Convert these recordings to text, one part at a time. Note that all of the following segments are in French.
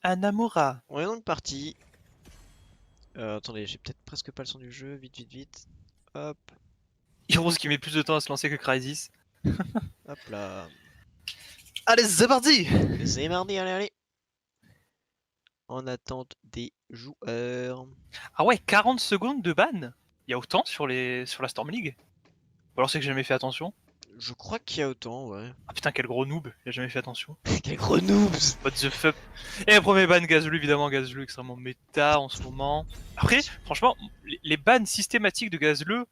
Anamura. On est donc parti. Attendez, j'ai peut-être presque pas le son du jeu. Vite, vite, vite. Hop, Heroes qui met plus de temps à se lancer que Crysis. hop là. Allez, c'est parti! C'est mardi, allez, allez. En attente des joueurs. Ah ouais, 40 secondes de ban? Il y a autant sur la Storm League? Ou alors c'est que j'ai jamais fait attention. Je crois qu'il y a autant, ouais. Ah putain, quel gros noob, il a jamais fait attention. Quel gros noobs! What the fuck? Et premier ban Gazelu, évidemment, Gazelu extrêmement méta en ce moment. Après, franchement, les bans systématiques de Gazelu,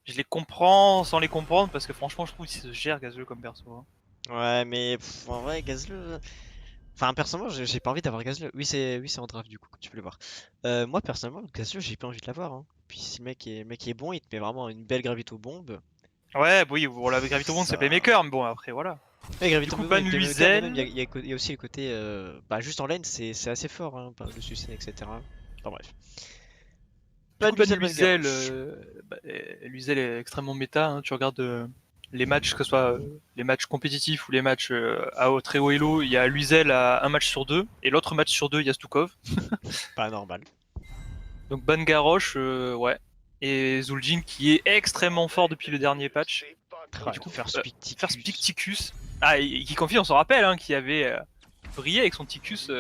je les comprends sans les comprendre parce que franchement, je trouve qu'il se gère Gazelu comme perso. Hein. Ouais, mais en vrai, Gazle. Enfin, personnellement, j'ai pas envie d'avoir Gazle. Oui, c'est en draft du coup, comme tu peux le voir. Moi, personnellement, Gazle, j'ai pas envie de l'avoir. Hein. Puis si le mec est bon, il te met vraiment une belle gravito bombe. Ouais, oui, bon, la Gravito Bond c'est Ça. Playmaker, mais bon, après, voilà. Ouais, Du gravito coup, bombe ban avec playmaker, mais même Luizel. il y a aussi le côté. Bah, juste en lane, c'est assez fort, hein, le Suicide, etc. Enfin bref. Du Ban coup, ban Luizel, ban Luizel, Garrosh. Luizel est extrêmement méta. Hein. Tu regardes les matchs, que ce soit les matchs compétitifs ou les matchs à très haut elo, il y a Luizel à un match sur deux, et l'autre match sur deux, il y a Stukov. Pas normal. Donc ban Garrosh, ouais. Et Zul'jin qui est extrêmement fort depuis le dernier patch. Et Ah, du coup, First First Pick Picticus. Ticus. Ah, et qui confie, on s'en rappelle, hein, qui avait brillé avec son Ticus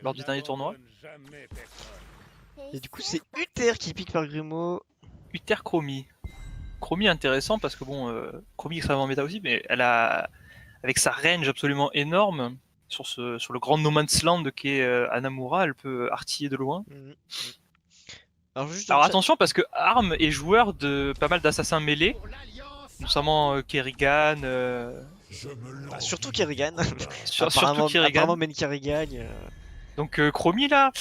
lors du dernier tournoi. Et du coup, c'est Uther qui pique par Grumeau. Uther Chromie. Chromie intéressant parce que bon, Chromie extrêmement méta aussi, mais elle a, avec sa range absolument énorme, sur le grand No Man's Land qu'est Anamura, elle peut artiller de loin. Mhm. Alors, juste dans le Alors chat. attention parce que Arm est joueur de pas mal d'assassins mêlés, notamment Kerrigan, Bah, surtout Kerrigan. surtout Apparemment, Kerrigan. Men Kerrigan. Donc Chromie là,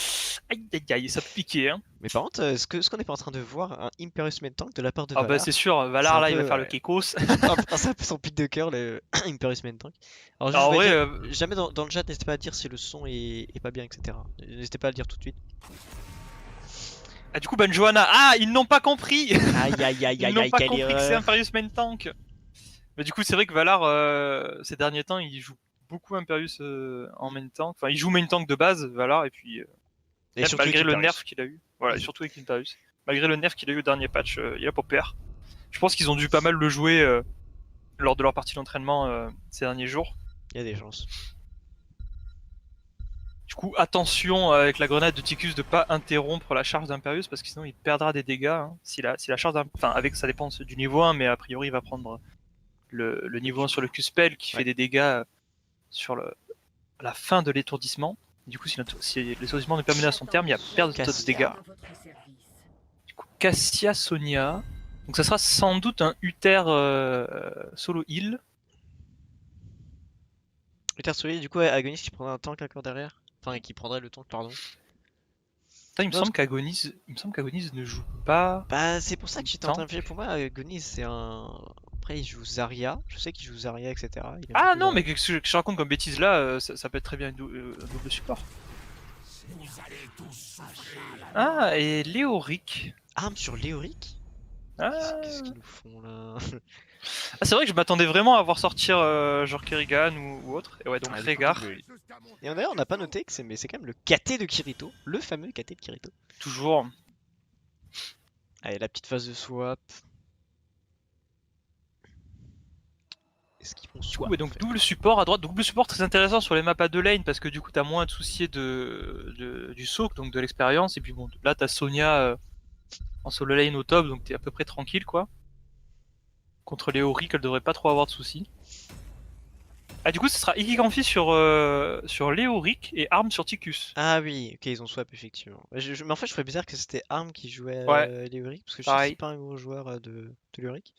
aïe aïe aïe, ça peut piquer. Hein. Mais par contre, est-ce qu'on n'est pas en train de voir un Imperius Main Tank de la part de Ah bah c'est Valar? sûr, C'est Valar un là il va peu, faire le ouais. Kekos. C'est un peu son pic de cœur, le Imperius Main Tank. Alors, juste, je Alors en vais vrai, dire, jamais dans le chat, n'hésitez pas à dire si le son est pas bien, etc. N'hésitez pas à le dire tout de suite. ah, du coup ban Johanna, ah ils n'ont pas compris. Aïe, aïe, aïe, Ils aïe, n'ont aïe, pas quelle compris que c'est erreur! Imperius Main Tank. Mais du coup, c'est vrai que Valar, ces derniers temps, il joue beaucoup Imperius en main tank. Enfin, il joue main tank de base, Valar, et puis Et surtout avec malgré le nerf Imperius. qu'il a eu, voilà, et surtout avec Imperius, malgré le nerf qu'il a eu au dernier patch, il a pas peur. Je pense qu'ils ont dû pas mal le jouer lors de leur partie d'entraînement ces derniers jours. Il y a des chances. Du coup, attention avec la grenade de Ticus de pas interrompre la charge d'Imperius parce que sinon il perdra des dégâts. Hein. Si la charge enfin, avec ça dépend du niveau 1, mais a priori il va prendre le niveau 1 sur le Q-Spell qui Ouais. fait des dégâts sur la fin de l'étourdissement. Du coup, si l'étourdissement ne permet à son terme, il y a perte de dégâts. Du coup, Cassia Sonia. Donc ça sera sans doute un Uther solo heal. Uther Solid, du coup, Agonis qui prendrait un tank encore derrière. Enfin, qui prendrait le tank, pardon. Putain, Non, il me semble qu'Agonis ne joue pas bah, c'est pour ça que j'étais en train de tank. faire. Pour moi, Agonis, c'est un. Après, il joue Zarya. Je sais qu'il joue Zarya, etc. Il aime Ah beaucoup non, Zarya. mais que je raconte comme bêtise là, ça peut être très bien un double support. Ah, et Léoric. Arme sur Léoric? Qu'est-ce Ah, qu'ils nous font là? ah c'est vrai que je m'attendais vraiment à voir sortir genre Kerrigan ou autre. Et ouais, donc Ah, du coup, Rhaegar, double. Et d'ailleurs, on n'a pas noté que c'est quand même le KT de Kirito. Le fameux KT de Kirito. toujours. Allez, la petite phase de swap. Est-ce qu'ils font Du coup, swap ouais, en donc fait? double support à droite, double support très intéressant sur les maps à deux lane parce que du coup t'as moins à te soucier du soak, donc de l'expérience, et puis bon, là t'as Sonia en solo lane au top, donc t'es à peu près tranquille quoi. Contre les Ori, qu'elle devrait pas trop avoir de soucis. Ah, du coup, ce sera Ikiganfi sur Léoric et Arm sur Ticus. Ah oui, ok, ils ont swap effectivement. Mais en fait, je trouvais bizarre que c'était Arm qui jouait Ouais, Léoric, parce que je sais que c'est pareil. pas un gros joueur de Léoric.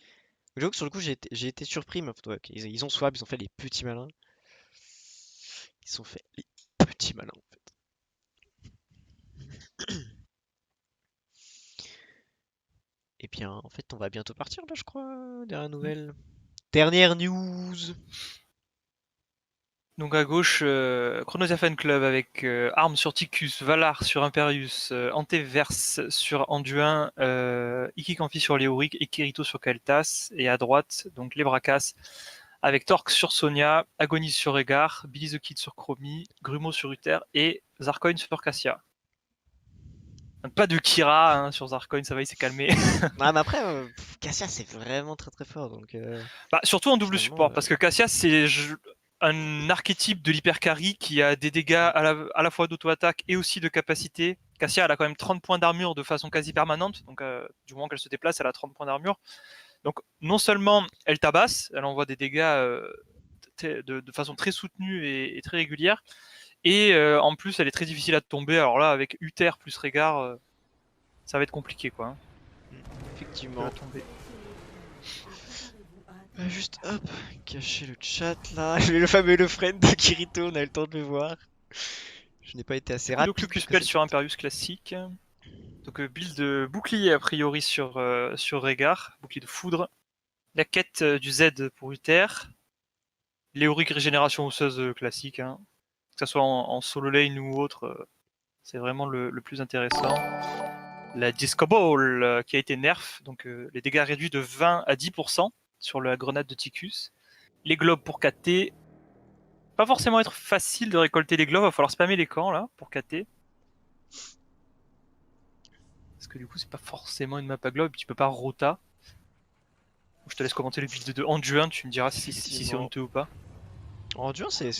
J'avoue que sur le coup, j'ai été surpris, mais ouais, ok, ils ont swap, ils ont fait les petits malins. Ils ont fait les petits malins en fait. Et bien, en fait, on va bientôt partir là, je crois. Dernière nouvelle. Dernière news. Donc à gauche, Chronosia Fan Club avec Arm sur Ticus, Valar sur Imperius, Anteverse sur Anduin, Ikiganfi sur Léoric et Kirito sur Kaltas. Et à droite, donc les Bracas avec Torque sur Sonia, Agonis sur Rehgar, Billy the Kid sur Chromie, Grumeau sur Uther et Zarcoin sur Cassia. Donc, pas de Kira hein, sur Zarcoin, ça va, il s'est calmé. Ah, mais après, Cassia c'est vraiment très très fort donc. Bah, surtout en double Finalement, support, parce que Cassia c'est un archétype de l'hypercarry qui a des dégâts à la fois d'auto-attaque et aussi de capacité. Cassia elle a quand même 30 points d'armure de façon quasi permanente, donc du moment qu'elle se déplace, elle a 30 points d'armure. Donc non seulement elle tabasse, elle envoie des dégâts de façon très soutenue et très régulière, et en plus elle est très difficile à tomber. Alors là avec Uther plus Rehgar, ça va être compliqué quoi. Hein. Effectivement. Tomber. Juste hop, cacher le chat là. J'ai le fameux le friend de Kirito, on a eu le temps de le voir. Je n'ai pas été assez rapide. Donc le spell sur Imperius classique. Donc build bouclier a priori sur Rehgar, bouclier de foudre. La quête du Z pour Uther. Léorique régénération osseuse classique. Hein. Que ce soit en solo lane ou autre, c'est vraiment le plus intéressant. La Disco Ball qui a été nerf, donc les dégâts réduits de 20 à 10% sur la grenade de Ticus. Les globes pour KT. Pas forcément être facile de récolter les globes, va falloir spammer les camps là pour KT. Parce que du coup c'est pas forcément une map à globe, tu peux pas rota. Je te laisse commenter le build de Anduin, tu me diras si c'est honteux ou pas. Anduin c'est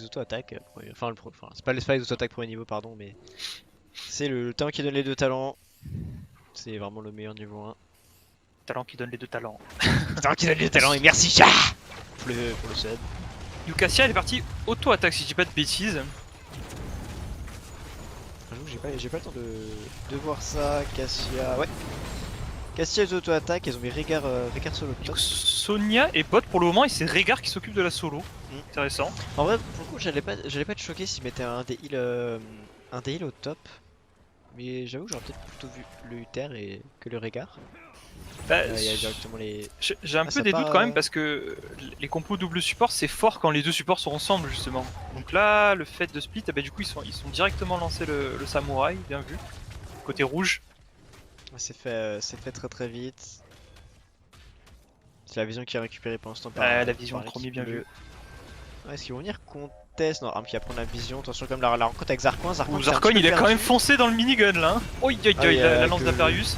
auto-attaque, enfin c'est pas les auto-attaque premier niveau pardon mais c'est le talent qui donne les deux talents. C'est vraiment le meilleur niveau 1. Talent qui donne les deux talents. Talent qui donne les deux talents et merci chat pour le sub. Yukasia elle est partie auto-attaque si je dis pas de bêtises. J'ai pas le temps de voir ça. Cassia, ouais. Cassia est auto-attaque, elles ont mis Rehgar solo top. Sonia et bot pour le moment et c'est Rehgar qui s'occupe de la solo. Intéressant. En vrai pour le coup j'allais pas être choqué s'ils mettaient un des heals au top. Mais j'avoue que j'aurais peut-être plutôt vu le Uther que le Rehgar. Bah, y a directement les... J'ai un peu des doutes quand même parce que les compos double support c'est fort quand les deux supports sont ensemble justement. Donc là le fait de split, bah, du coup ils sont directement lancés le samouraï, bien vu. Côté rouge. C'est fait très très vite. C'est la vision qui est récupérée pour l'instant par la vision de Chromie, bien vu. Est-ce qu'ils vont venir contest? Non, Arm qui va prendre la vision. Attention comme la rencontre avec Zarcoin. Zarcoin il est quand même foncé dans le minigun là. Oh la lance d'Imperius.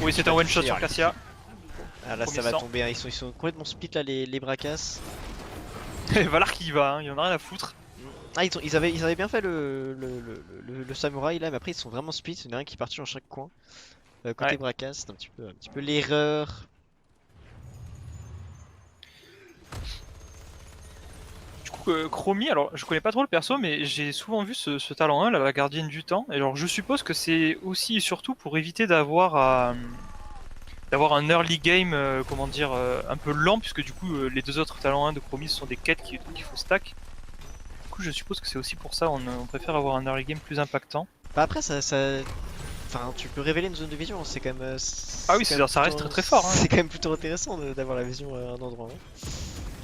Oui c'est un one shot sur Cassia. Ah là ça va tomber, hein. Ils sont complètement split là les Bracas. Valar qui y va, hein. Il en a rien à foutre. Ah ils avaient bien fait le samouraï là mais après ils sont vraiment split, il y en a un qui est parti dans chaque coin. Côté Bracas c'est un petit peu l'erreur. Du coup Chromie, alors je connais pas trop le perso mais j'ai souvent vu ce talent 1, la gardienne du temps. Et alors je suppose que c'est aussi et surtout pour éviter d'avoir un early game, comment dire, un peu lent, puisque du coup les deux autres talents 1 de Chromie ce sont des quêtes qu'il faut stack. Du coup je suppose que c'est aussi pour ça on préfère avoir un early game plus impactant. Bah après enfin tu peux révéler une zone de vision, c'est quand même... Ah oui ça reste très très fort. Hein. C'est quand même plutôt intéressant d'avoir la vision à un endroit. Hein.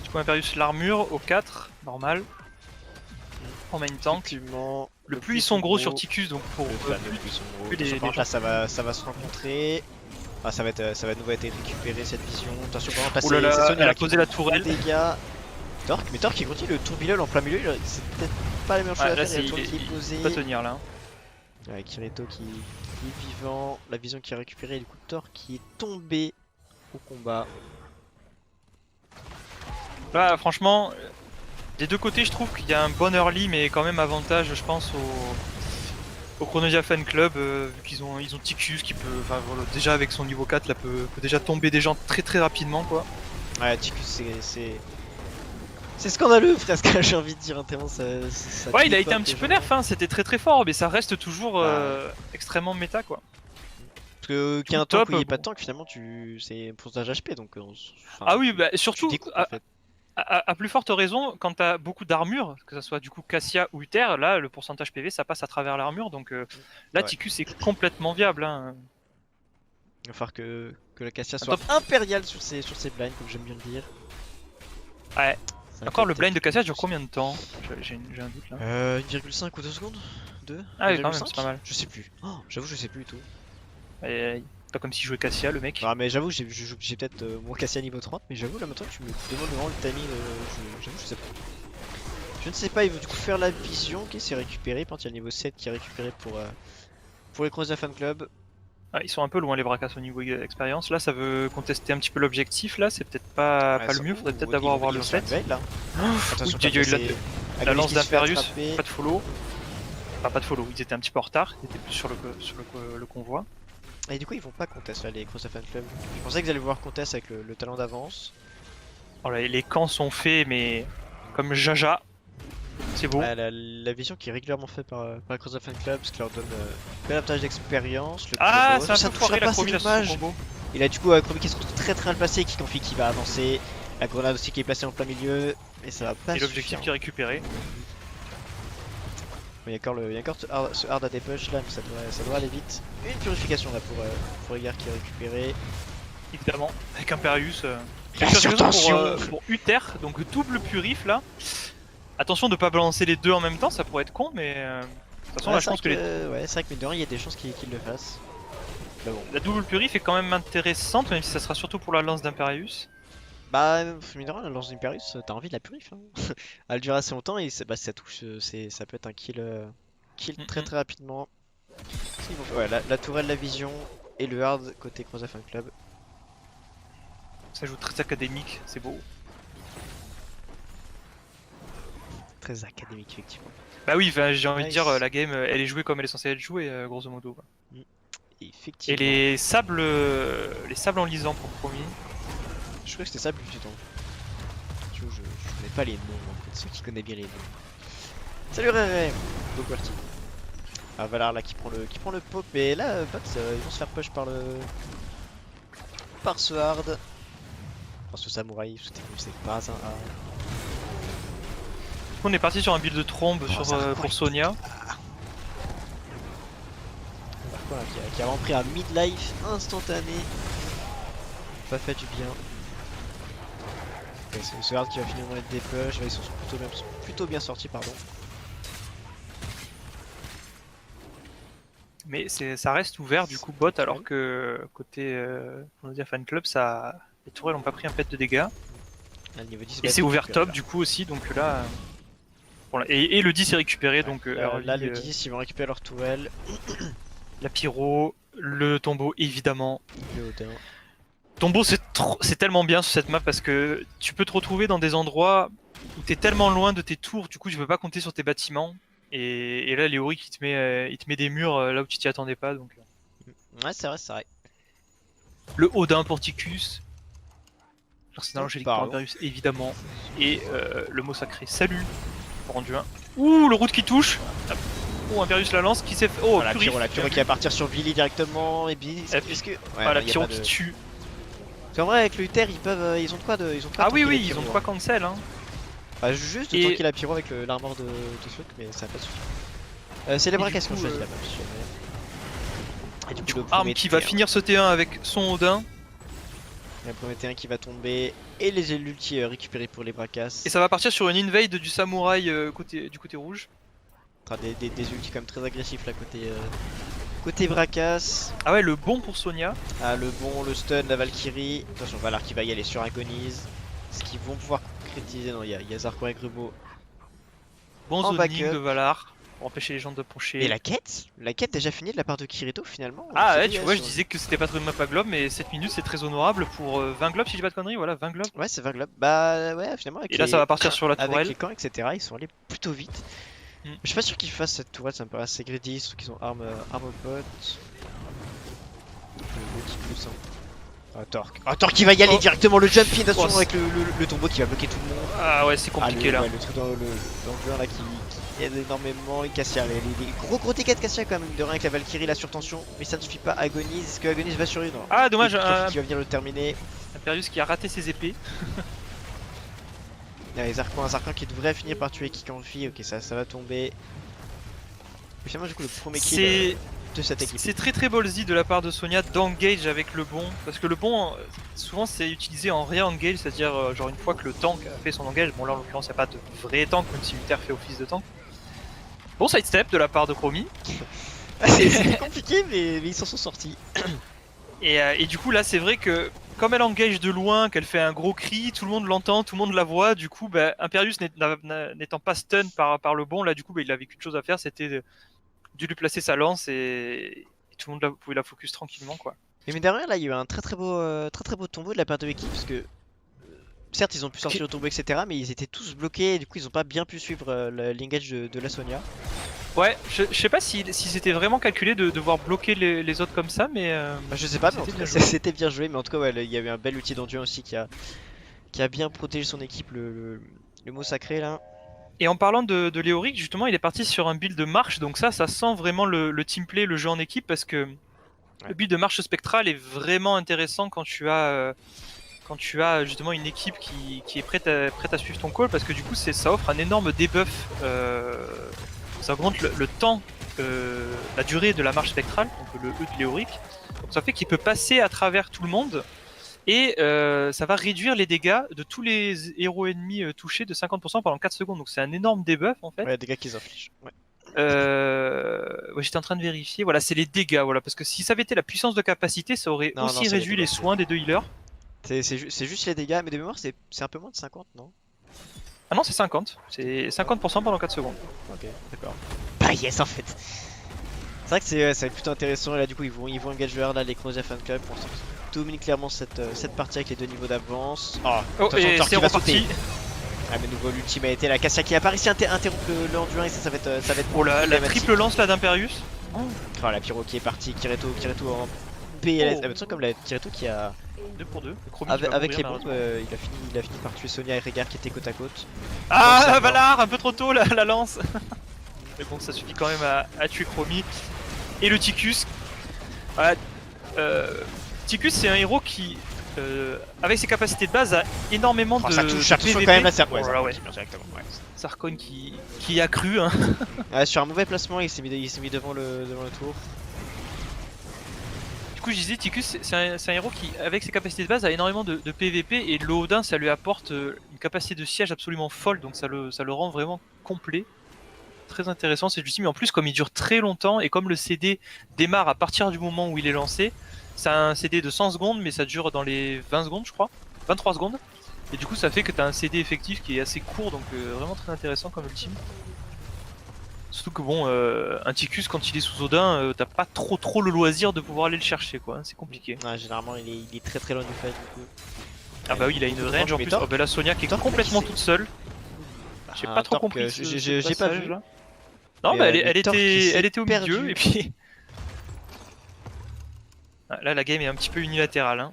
Du coup Imperius l'armure au 4, normal. En main tank. Le plus ils sont gros sur Ticus, donc pour plus les là ça va se rencontrer. Ah ça va de nouveau être récupéré cette vision. Attention par exemple là c'est Sonia elle a posé la tourelle. Dégâts. Mais Torque qui continue le tourbillol en plein milieu, c'est peut-être pas la meilleure chose à faire. Il va tenir là. Ouais, Kirito qui est vivant, la vision qui est récupérée, et du coup Torque qui est tombé au combat. Là franchement, des deux côtés je trouve qu'il y a un bon early mais quand même avantage je pense au Chronodia Fan Club, vu qu'ils ont Ticus qui peut, enfin voilà, déjà avec son niveau 4 là peut déjà tomber des gens très très rapidement quoi. Ouais Ticus c'est scandaleux presque j'ai envie de dire tellement ça ouais il a été un petit peu nerf hein, c'était très très fort mais ça reste toujours extrêmement méta quoi. Parce que qu'il y a un tank où il n'y a pas de tank finalement c'est un pourcentage HP donc ah oui bah surtout découpes, en fait. À plus forte raison, quand t'as beaucoup d'armure, que ce soit du coup Cassia ou Uther, là le pourcentage PV ça passe à travers l'armure donc là Ticus est complètement viable. Hein. Il va falloir que la Cassia soit impériale sur ses blinds comme j'aime bien le dire. Ouais. Encore le blind de Cassia dure combien de temps? J'ai un doute là. 1,5 ou 2 secondes 2 ah oui quand même c'est pas mal. Je sais plus. Oh, j'avoue je sais plus du tout. Aïe. Pas comme s'il jouait Cassia, le mec. Ah, mais j'avoue, j'ai peut-être mon Cassia niveau 30, mais j'avoue, là maintenant tu me demandes vraiment le timing, j'avoue, je sais pas. Je ne sais pas, il veut du coup faire la vision, ok, c'est récupéré. Par contre, il y a le niveau 7 qui est récupéré pour les Cross Fan Club. Ah, ils sont un peu loin les Bracas au niveau expérience. Là, ça veut contester un petit peu l'objectif. Là, c'est peut-être pas, Ouais, pas le mieux. Faudrait peut-être d'abord avoir le 7. Là. Attention, Oui, il y a eu la lance d'Imperius. d'Imperius. Pas de follow. Enfin, pas de follow. Ils étaient un petit peu en retard. Ils étaient plus sur le convoi. Et du coup, ils vont pas contest là, les Cross Fan Club. Je pensais qu'ils allaient voir contest avec le talent d'avance. Oh, les camps sont faits, mais comme Jaja. C'est beau. Ouais, la vision qui est régulièrement faite par les Cross Fan Club, ce qui leur donne un bel avantage d'expérience. Ah, combo. c'est un peu foiré la Chromie, là, sur son combo. Il a du coup Chromie qui se retrouve très mal placé, qui confie qui va avancer. La grenade aussi qui est placée en plein milieu. Et ça va pas Et l'objectif suffire. qui est récupéré. Il y a encore ce hard à dépush là, mais ça devrait aller vite. Une purification là pour Egar qui est récupéré. Évidemment, avec Imperius. La Purification surtension. pour Uther, donc double purif là. Attention de pas balancer les deux en même temps, ça pourrait être con, mais de toute façon, là, je pense que ouais, c'est vrai que mine de rien, il y a des chances qu'il le fasse. Mais bon. la double purif est quand même intéressante, même si ça sera surtout pour la lance d'Imperius. Bah, mine de rien, la lance d'Imperius, t'as envie de la purif. Hein. Elle dure assez longtemps et ça touche, ça peut être un kill, très rapidement. Ouais, la tourelle, la vision et le hard côté Cross Fan Club. Ça joue très académique, c'est beau. Très académique, effectivement. Bah oui, j'ai envie de Nice. dire, la game, elle est jouée comme elle est censée être jouée, grosso modo. Quoi. Effectivement. Et les sables enlisants pour Chromie. Je crois que c'était ça plus du temps. Je connais pas les noms, en fait, ceux qui connaissent bien les noms. Salut Réré. Donc parti. Ah Valar là qui prend le pop, mais là Bots ils vont se faire push par ce hard. Par ce samouraï, c'est pas un hard. On est parti sur un build de trombe pour Sonia. Voilà, qui a vraiment pris un midlife instantané. Pas fait du bien. Okay, c'est ce hard qui va finir dans des push, ils sont plutôt bien sortis, pardon. Mais ça reste ouvert du coup bot, alors que côté Fan Club, les tourelles n'ont pas pris un pet de dégâts. Ah, le niveau 10 Et c'est ouvert top du coup aussi, donc là... Voilà. Et le 10 est récupéré, donc là le 10 ils vont récupérer leur tourelle. La pyro, le tombeau évidemment. Le Odin. Tombeau c'est tellement bien sur cette map parce que tu peux te retrouver dans des endroits où t'es tellement loin de tes tours, du coup tu peux pas compter sur tes bâtiments. Et là Léoric il te met des murs là où tu t'y attendais pas, donc... Ouais c'est vrai. Le Odin Porticus. L'arsenal angélique pour Imperius évidemment. Et le mot sacré salut pour rendu 1. Ouh, le route qui touche. Oh, Imperius la lance qui s'est fait... Oh, la pyro qui va partir sur Billy directement. Et Billy, est-ce que... Ouais, la pyro qui tue. C'est vrai avec le Uther ils ont de quoi ah oui ils ont de quoi cancel hein. Bah, juste de tanker la pyro avec l'armor de Souk, mais ça va pas suffire. C'est les Bracas qui ont choisi la map. Et du coup, Arm qui va finir ce T1 avec son Odin. Le Prométhéen qui va tomber et les ultis récupérés pour les Bracas. Et ça va partir sur une invade du samouraï du côté rouge. Des ultis quand même très agressifs là côté Bracas. Ah ouais, le bon pour Sonia. Ah le bon, le stun, la Valkyrie. Attention, Valar qui va y aller sur Agonise. Est-ce qu'ils vont pouvoir concrétiser? Non, il y a Zarko et Grubo. Bon zoning de Valar pour empêcher les gens de pencher. Et la quête déjà finie de la part de Kirito finalement. Ah ouais, tu vois, je disais que c'était pas trop une map à globe, mais 7 minutes c'est très honorable pour 20 globes si je dis pas de conneries, voilà, 20 globes. Ouais, c'est 20 globes. Bah ouais, finalement. Et là ça va partir sur la tourelle. Avec les camps, etc., ils sont allés plutôt vite. Je suis pas sûr qu'ils fassent cette tourelle, ça me paraît assez greedy, surtout qu'ils ont arme au pot. Le petit plus hein. Ah, Torque. Ah, Torque qui va y aller directement, le jump in, attention avec le tombeau qui va bloquer tout le monde. Ah ouais, c'est compliqué là. Ouais, le truc dans le jeu là qui aide énormément. Et Cassia, les gros dégâts de Cassia quand même, de rien avec la Valkyrie, la surtension. Mais ça ne suffit pas. Agonise, est-ce que Agonise va sur une? Ah dommage, qui va venir le terminer. Imperius qui a raté ses épées. Il y a un Zarkan qui devrait finir par tuer Kikanfi, ok ça va tomber. Finalement du coup le premier kill de cette équipe. C'est très ballsy de la part de Sonia d'engage avec le bon, parce que le bon souvent c'est utilisé en re-engage, c'est-à-dire genre une fois que le tank a fait son engage, bon là en l'occurrence il n'y a pas de vrai tank même si Uther fait office de tank. Bon sidestep de la part de Chromie. C'est compliqué mais ils s'en sont sortis. Et du coup là c'est vrai que comme elle engage de loin, qu'elle fait un gros cri, tout le monde l'entend, tout le monde la voit, du coup bah, Imperius n'étant pas stun par le bon, là du coup bah, il avait qu'une chose à faire, c'était de lui placer sa lance et tout le monde pouvait la focus tranquillement quoi. Mais mine de rien, là, il y a eu un très très beau tombeau de la part de l'équipe parce que certes, ils ont pu sortir le tombeau, etc. Mais ils étaient tous bloqués et du coup, ils ont pas bien pu suivre l'engage de la Sonia. Ouais, je sais pas si c'était vraiment calculé de devoir bloquer les autres comme ça, mais Bah, je sais pas, mais en c'était tout bien cas, joué. c'était bien joué. Mais en tout cas, ouais, il y avait un bel outil d'endurance aussi qui a bien protégé son équipe, le mot sacré là. Et en parlant de Léoric, justement, il est parti sur un build de marche, donc ça sent vraiment le teamplay, le jeu en équipe, parce que Ouais. le build de marche spectrale est vraiment intéressant quand tu as justement une équipe qui est prête à suivre ton call, parce que du coup ça offre un énorme debuff, ça augmente le temps, la durée de la marche spectrale, donc le E de Léoric, donc ça fait qu'il peut passer à travers tout le monde, et ça va réduire les dégâts de tous les héros ennemis touchés de 50% pendant 4 secondes, donc c'est un énorme debuff en fait. Ouais, des gars qui infligent. Ouais. Ouais, j'étais en train de vérifier, voilà c'est les dégâts, voilà, parce que si ça avait été la puissance de capacité, ça aurait Non, aussi c'est les réduit dégâts. les soins des deux healers. C'est juste les dégâts, mais de mémoire, c'est un peu moins de 50, non? Ah non, c'est 50. C'est 50% pendant 4 secondes. Ok, d'accord. Bah yes, en fait. C'est vrai que ça va être plutôt intéressant. Et là, du coup, ils vont engage le là, les Crozier Fan Club pour dominer clairement cette partie avec les 2 niveaux d'avance. Oh, Oh, attention, et Thor c'est qui va reparti. sauter. Ah, mais nouveau l'ultime a été la Cassia qui a pas réussi à interrompre le endurance et ça va être Oh la problématique. triple lance là d'Imperius. Oh. Oh, la Pyro qui est partie, Kireto en PLS. Oh. Ah, mais tu comme la Kireto qui a. 2 pour 2. Le Chromie qui va Avec mourir, les bombes, malheureusement. il a fini par tuer Sonia et Régard qui étaient côte à côte. Ah, Dans sa Valar, un peu trop tôt la lance. Mais bon, ça suffit quand même à tuer Chromie. Et le Ticus. Voilà. Ticus, c'est un héros qui, avec ses capacités de base, a énormément Oh, de. ça touche PVP. quand même là, ça. Oh là là, ouais. Directement. Ouais. Sarkon qui y a cru. Hein. Ouais, sur un mauvais placement, il s'est mis devant le tour. Du coup, je disais, Ticus, c'est un héros qui, avec ses capacités de base, a énormément de PVP et l'Odin, ça lui apporte une capacité de siège absolument folle, donc ça le rend vraiment complet. Très intéressant, c'est juste, mais en plus, comme il dure très longtemps et comme le CD démarre à partir du moment où il est lancé, c'est un CD de 100 secondes, mais ça dure dans les 20 secondes, je crois, 23 secondes. Et du coup, ça fait que tu as un CD effectif qui est assez court, donc vraiment très intéressant comme ultime. Surtout que bon, un Ticus quand il est sous Odin, t'as pas trop le loisir de pouvoir aller le chercher quoi, hein, c'est compliqué. Ouais, généralement, il est très très loin du fight du coup. Ah bah oui, il a une range en plus. Torque, Oh bah la Sonia qui est Torque, complètement c'est- toute seule. J'ai pas trop Torque, compris. j'ai pas vu. Là. Non, Mais, bah mais Torque, il s'est elle était au milieu perdu. et puis. Ah, là, la game est un petit peu unilatérale. Hein.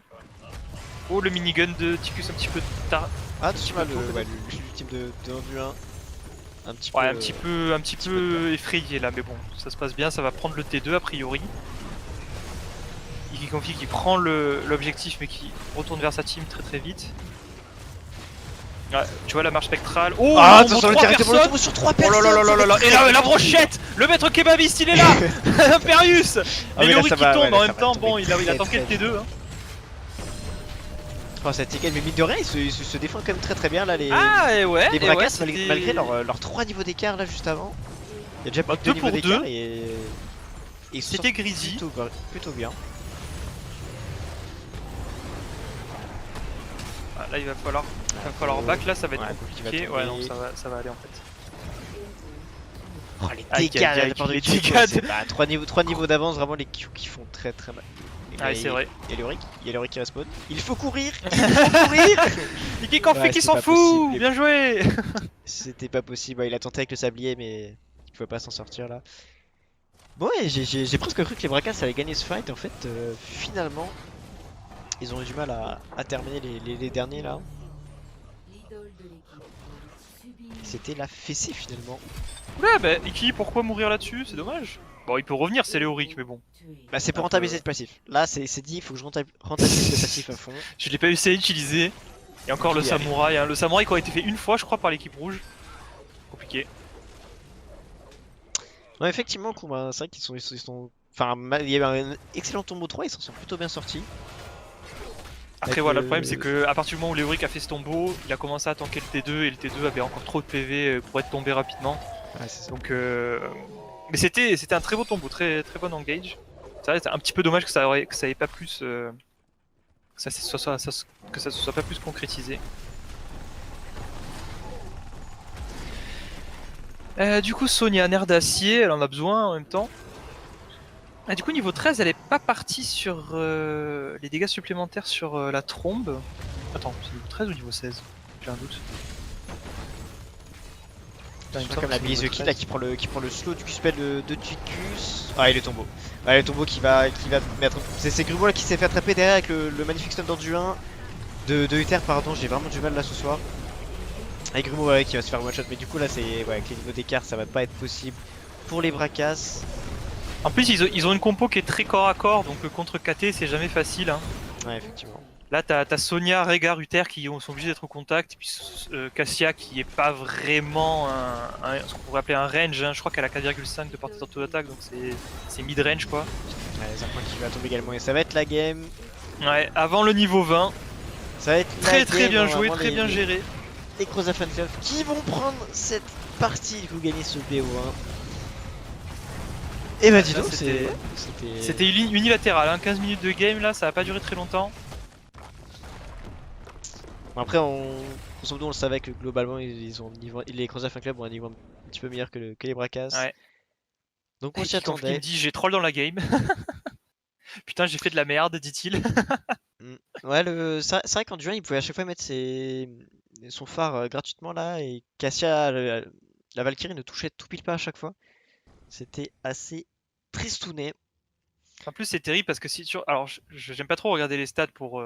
Oh, le minigun de Ticus un petit peu tard. Ah, tu vois peu tôt, l'ultime de Rendu 1. Un petit Ouais, peu. un petit peu effrayé là, mais bon, ça se passe bien, ça va prendre le T2 a priori. Ikikonfi qui prend l'objectif mais qui retourne vers sa team très vite. Ouais, tu vois la marche spectrale. Oh, Ah, on attention, le personnes. territoire sur 3 Oh là personnes. là là là là là. Et ça va là, être la très brochette. Le maître kebabiste, il est là. Imperius. Ah, mais là, Léoric ça qui va, tombe ouais, là, en ça même va temps. tomber Bon, il a très, tanké le très T2. Hein. Oh, ça ticket, mais mine de rien, ils se défendent quand même très bien là. Ah, et ouais. Les et ouais, Bracas, c'était- malgré leurs 3 niveaux d'écart là juste avant. Il y a déjà plus Bah, de 2 deux niveaux pour d'écart deux. et ils C'était sortent Greasy. plutôt bien. Ah, là, il va falloir back. Là, ça va être Ouais, compliqué. qui va Ouais, non, tomber. ça va aller en fait. Oh, les Aïe, dégâts aïe, de aïe, la part de les l'équipe, dégâts c'est de- pas 3 niveaux d'avance, vraiment les Q qui font très mal. Ah, c'est vrai. Il y a Léoric qui respawn. Il faut courir. Il faut courir. Ikikonfi Ouais, qui c'est s'en pas fout. possible. Bien joué. C'était pas possible. Ouais, il a tenté avec le sablier, mais il pouvait pas s'en sortir là. Bon, ouais, j'ai presque cru que les Bracas allaient gagner ce fight. En fait, finalement, ils ont eu du mal à terminer les derniers là. C'était la fessée finalement. Ouais, bah, Iki, pourquoi mourir là-dessus? C'est dommage. Bon, il peut revenir, c'est Léoric, mais bon. Bah, c'est pour Un rentabiliser peu. le passif. Là, c'est dit, il faut que je rentabilise le passif à fond. Je l'ai pas essayé d'utiliser. Et encore le Puis, allez. samouraï, hein. Le samouraï qui a été fait une fois, je crois, par l'équipe rouge. Compliqué. Non, effectivement, Kuma, c'est vrai ils sont. Enfin, il y avait un excellent tombeau 3, ils s'en sont plutôt bien sortis. Après, Avec voilà, le- le problème, c'est que à partir du moment où Léoric a fait ce tombeau, il a commencé à tanker le T2 et le T2 avait encore trop de PV pour être tombé rapidement. Ouais, c'est ça. Donc, mais c'était un très beau tombeau, très bon engage. C'est un petit peu dommage que ça ait pas plus, que ça se soit pas plus concrétisé. Du coup, Sonia, nerf d'acier, elle en a besoin en même temps. Ah, du coup, niveau 13, elle est pas partie sur les dégâts supplémentaires sur la trombe. Attends, c'est niveau 13 ou niveau 16? J'ai un doute. Putain, il me semble Comme que la c'est niveau Blaze Kid 13. là qui prend le slow du spell de Ticus. Ah, il est tombeau. Ah, il est tombeau qui va mettre. C'est Grumeau là qui s'est fait attraper derrière avec le magnifique stun d'ordre du 1. De Uther, pardon, j'ai vraiment du mal là ce soir. Avec Grumeau ouais, qui va se faire one shot, mais du coup là c'est. Ouais, avec les niveaux d'écart ça va pas être possible pour les Bracas. En plus, ils ont une compo qui est très corps à corps, donc contre KT, c'est jamais facile. Hein. Ouais, effectivement. Là, t'as Sonia, Rehgar, Uther qui sont obligés d'être au contact, et puis Cassia qui est pas vraiment ce qu'on pourrait appeler un range. Hein. Je crois qu'elle a 4,5 de portée d'auto-attaque, donc c'est mid-range quoi. Ouais, Zarpin qui va tomber également et ça va être la game. Ouais, avant le niveau 20. Ça va être Très la très game, bien on va joué, voir très bien géré. les Croza Fan Club qui vont prendre cette partie, du coup gagner ce BO1. Et bah dis Là, donc, c'était unilatéral, hein. 15 minutes de game là, ça a pas duré très longtemps. Bon, après, grosso modo, on le savait que globalement, ils ont les Croza Fan Club ont un niveau un petit peu meilleur que les Bracas. Ouais. Donc on Et s'y qui me attendait. dit j'ai troll dans la game. Putain, j'ai fait de la merde, dit-il. Mm. Ouais, c'est vrai qu'en duel, il pouvait à chaque fois mettre son phare gratuitement là, et Cassia, la Valkyrie ne touchait tout pile pas à chaque fois. C'était assez tristounet. En plus, c'est terrible parce que si tu. Alors, j'aime pas trop regarder les stats pour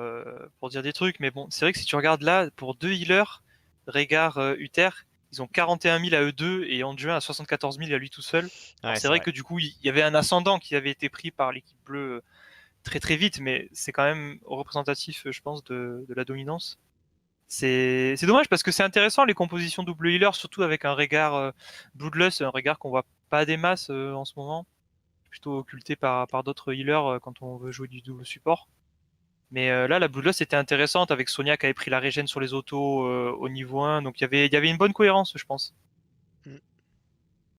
dire des trucs, mais bon, c'est vrai que si tu regardes là, pour deux healers, Rehgar, Uther, ils ont 41 000 à eux deux et Anduin à 74 000 à lui tout seul. Alors, Ouais, c'est c'est vrai vrai. que du coup, il y avait un ascendant qui avait été pris par l'équipe bleue très très vite, mais c'est quand même représentatif, je pense, de la dominance. C'est dommage parce que c'est intéressant les compositions double healer, surtout avec un Rehgar Bloodlust, un Rehgar qu'on voit pas des masses en ce moment, plutôt occulté par d'autres healers quand on veut jouer du double support. Mais là, la Bloodlust était intéressante avec Sonia qui avait pris la régène sur les autos au niveau 1, donc il y avait une bonne cohérence, je pense.